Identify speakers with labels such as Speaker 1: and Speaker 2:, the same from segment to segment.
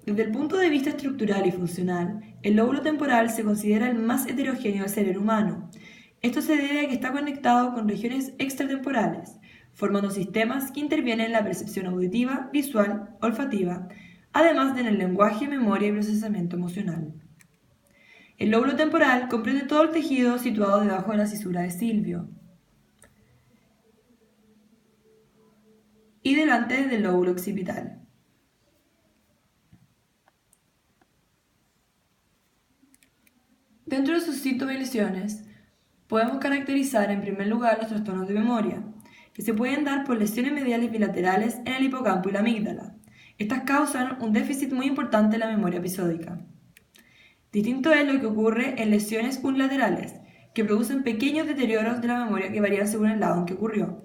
Speaker 1: Desde el punto de vista estructural y funcional, el lóbulo temporal se considera el más heterogéneo del cerebro humano. Esto se debe a que está conectado con regiones extratemporales, formando sistemas que intervienen en la percepción auditiva, visual, olfativa, además de en el lenguaje, memoria y procesamiento emocional. El lóbulo temporal comprende todo el tejido situado debajo de la cisura de Silvio y delante del lóbulo occipital. Dentro de sus síntomas y lesiones, podemos caracterizar en primer lugar los trastornos de memoria, que se pueden dar por lesiones mediales bilaterales en el hipocampo y la amígdala. Estas causan un déficit muy importante en la memoria episódica. Distinto es lo que ocurre en lesiones unilaterales, que producen pequeños deterioros de la memoria que varían según el lado en que ocurrió.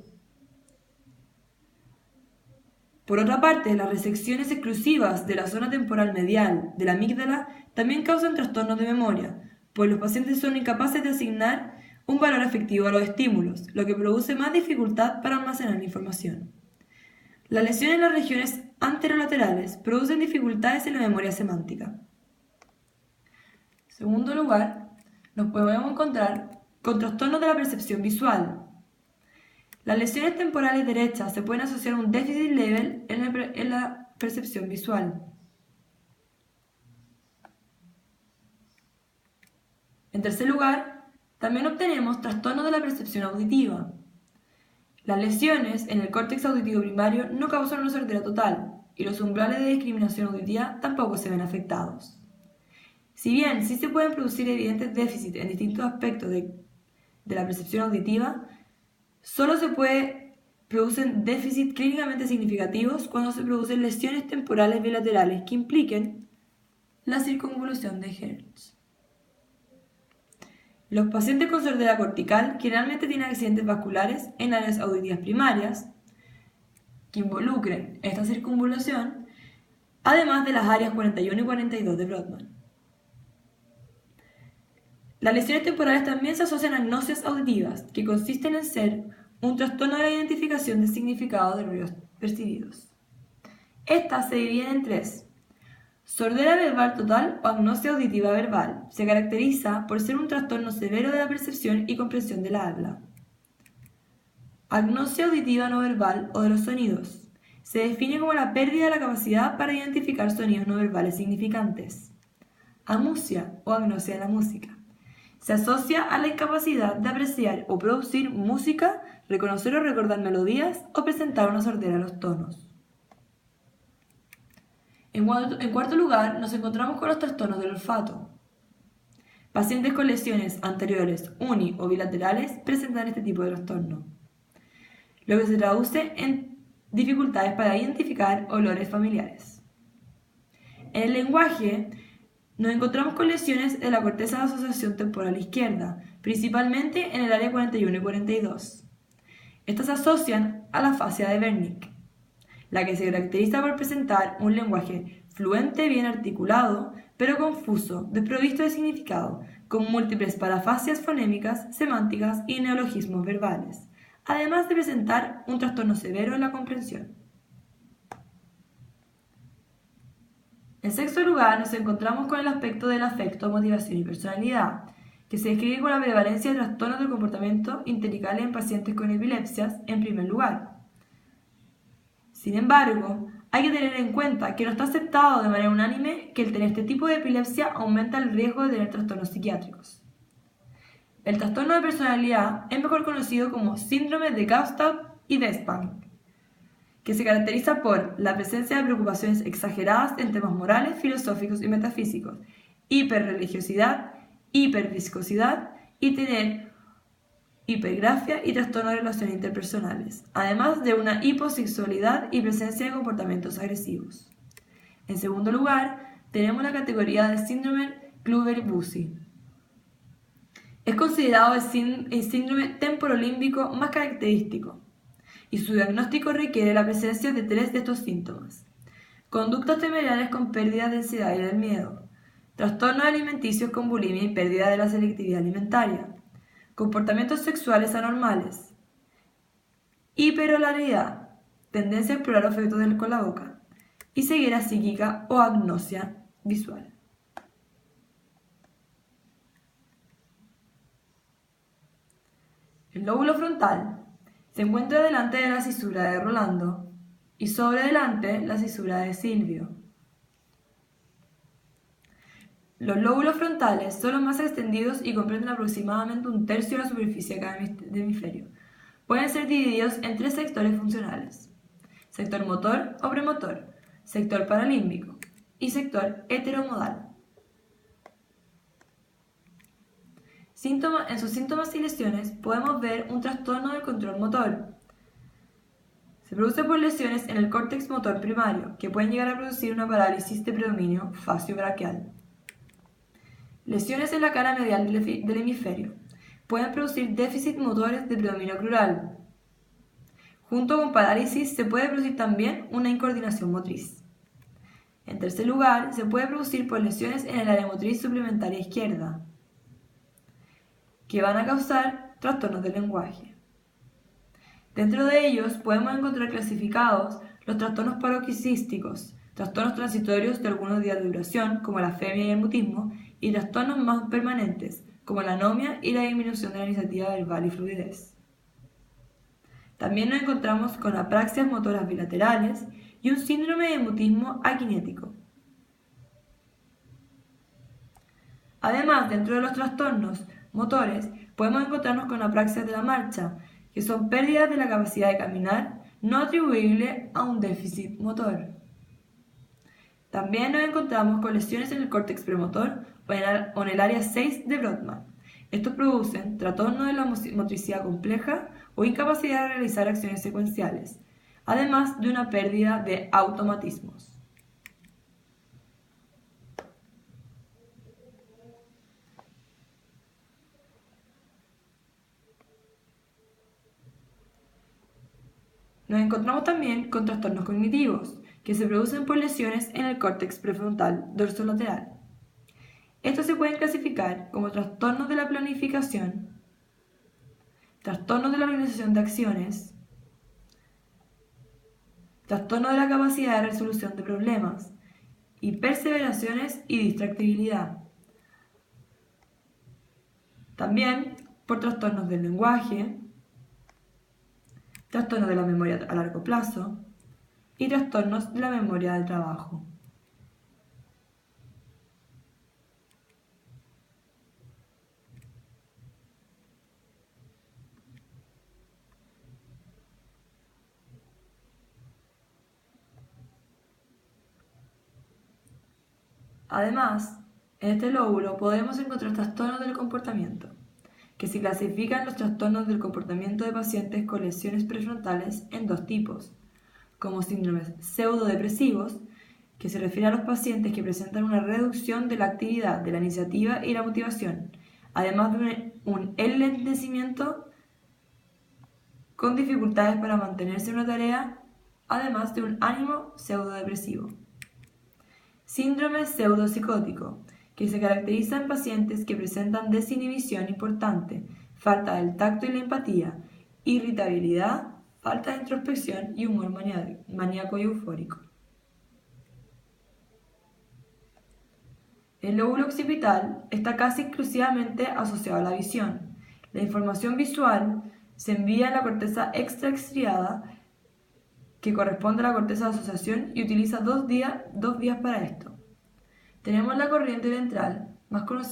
Speaker 1: Por otra parte, las resecciones exclusivas de la zona temporal medial de la amígdala también causan trastornos de memoria, pues los pacientes son incapaces de asignar un valor afectivo a los estímulos, lo que produce más dificultad para almacenar la información. Las lesiones en las regiones anterolaterales producen dificultades en la memoria semántica. En segundo lugar, nos podemos encontrar con trastornos de la percepción visual. Las lesiones temporales derechas se pueden asociar a un déficit leve en la percepción visual. En tercer lugar, también obtenemos trastornos de la percepción auditiva. Las lesiones en el córtex auditivo primario no causan una sordera total y los umbrales de discriminación auditiva tampoco se ven afectados. Si bien sí se pueden producir evidentes déficits en distintos aspectos de la percepción auditiva, solo se producen déficits clínicamente significativos cuando se producen lesiones temporales bilaterales que impliquen la circunvolución de Hertz. Los pacientes con sordera cortical generalmente tienen accidentes vasculares en áreas auditivas primarias que involucren esta circunvolución, además de las áreas 41 y 42 de Brodmann. Las lesiones temporales también se asocian a agnosias auditivas, que consisten en ser un trastorno de la identificación del significado de ruidos percibidos. Estas se dividen en tres: sordera verbal total o agnosia auditiva verbal. Se caracteriza por ser un trastorno severo de la percepción y comprensión del habla. Agnosia auditiva no verbal o de los sonidos. Se define como la pérdida de la capacidad para identificar sonidos no verbales significantes. Amusia o agnosia de la música. Se asocia a la incapacidad de apreciar o producir música, reconocer o recordar melodías o presentar una sordera a los tonos. En cuarto lugar, nos encontramos con los trastornos del olfato. Pacientes con lesiones anteriores, uni o bilaterales presentan este tipo de trastorno, lo que se traduce en dificultades para identificar olores familiares. En el lenguaje, nos encontramos con lesiones de la corteza de asociación temporal izquierda, principalmente en el área 41 y 42. Estas se asocian a la afasia de Wernicke, la que se caracteriza por presentar un lenguaje fluente, bien articulado, pero confuso, desprovisto de significado, con múltiples parafasias fonémicas, semánticas y neologismos verbales, además de presentar un trastorno severo en la comprensión. En sexto lugar, nos encontramos con el aspecto del afecto, motivación y personalidad, que se describe con la prevalencia de trastornos del comportamiento intericales en pacientes con epilepsias en primer lugar. Sin embargo, hay que tener en cuenta que no está aceptado de manera unánime que el tener este tipo de epilepsia aumenta el riesgo de tener trastornos psiquiátricos. El trastorno de personalidad es mejor conocido como síndrome de Gstaad y Despang, que se caracteriza por la presencia de preocupaciones exageradas en temas morales, filosóficos y metafísicos, hiperreligiosidad, hiperviscosidad y tener hipergrafia y trastorno de relaciones interpersonales, además de una hiposexualidad y presencia de comportamientos agresivos. En segundo lugar, tenemos la categoría de síndrome Kluver-Bucy. Es considerado el síndrome temporolímbico más característico, y su diagnóstico requiere la presencia de 3 de estos síntomas: conductas temerarias con pérdida de ansiedad y del miedo, trastornos alimenticios con bulimia y pérdida de la selectividad alimentaria, comportamientos sexuales anormales, hiperolaridad, tendencia a explorar objetos con la boca, y ceguera psíquica o agnosia visual. El lóbulo frontal se encuentra delante de la cisura de Rolando y sobre delante la cisura de Silvio. Los lóbulos frontales son los más extendidos y comprenden aproximadamente un tercio de la superficie de cada hemisferio. Pueden ser divididos en 3 sectores funcionales: sector motor o premotor, sector paralímbico y sector heteromodal. En sus síntomas y lesiones podemos ver un trastorno del control motor. Se produce por lesiones en el córtex motor primario, que pueden llegar a producir una parálisis de predominio facio-braquial. Lesiones en la cara medial del hemisferio pueden producir déficit motores de predominio crural. Junto con parálisis se puede producir también una incoordinación motriz. En tercer lugar, se puede producir por lesiones en el área motriz suplementaria izquierda, que van a causar trastornos del lenguaje. Dentro de ellos podemos encontrar clasificados los trastornos paroxísticos, trastornos transitorios de algunos días de duración, como la afemia y el mutismo, y trastornos más permanentes, como la anomia y la disminución de la iniciativa verbal y fluidez. También nos encontramos con apraxias motoras bilaterales y un síndrome de mutismo aquinético. Además, dentro de los trastornos motores, podemos encontrarnos con apraxias de la marcha, que son pérdidas de la capacidad de caminar no atribuible a un déficit motor. También nos encontramos con lesiones en el córtex premotor o en el área 6 de Brodmann. Estos producen trastorno de la motricidad compleja o incapacidad de realizar acciones secuenciales, además de una pérdida de automatismos. Nos encontramos también con trastornos cognitivos, que se producen por lesiones en el córtex prefrontal dorsolateral. Estos se pueden clasificar como trastornos de la planificación, trastornos de la organización de acciones, trastornos de la capacidad de resolución de problemas, y perseveraciones y distractibilidad. También por trastornos del lenguaje, trastornos de la memoria a largo plazo y trastornos de la memoria del trabajo. Además, en este lóbulo podemos encontrar trastornos del comportamiento, que se clasifican los trastornos del comportamiento de pacientes con lesiones prefrontales en 2 tipos, como síndromes pseudodepresivos, que se refiere a los pacientes que presentan una reducción de la actividad, de la iniciativa y la motivación, además de un enlentecimiento con dificultades para mantenerse en una tarea, además de un ánimo pseudodepresivo. Síndrome pseudopsicótico, que se caracteriza en pacientes que presentan desinhibición importante, falta del tacto y la empatía, irritabilidad, falta de introspección y humor maníaco y eufórico. El lóbulo occipital está casi exclusivamente asociado a la visión. La información visual se envía a la corteza extrastriada, que corresponde a la corteza de asociación y utiliza dos vías para esto. Tenemos la corriente ventral, más conocida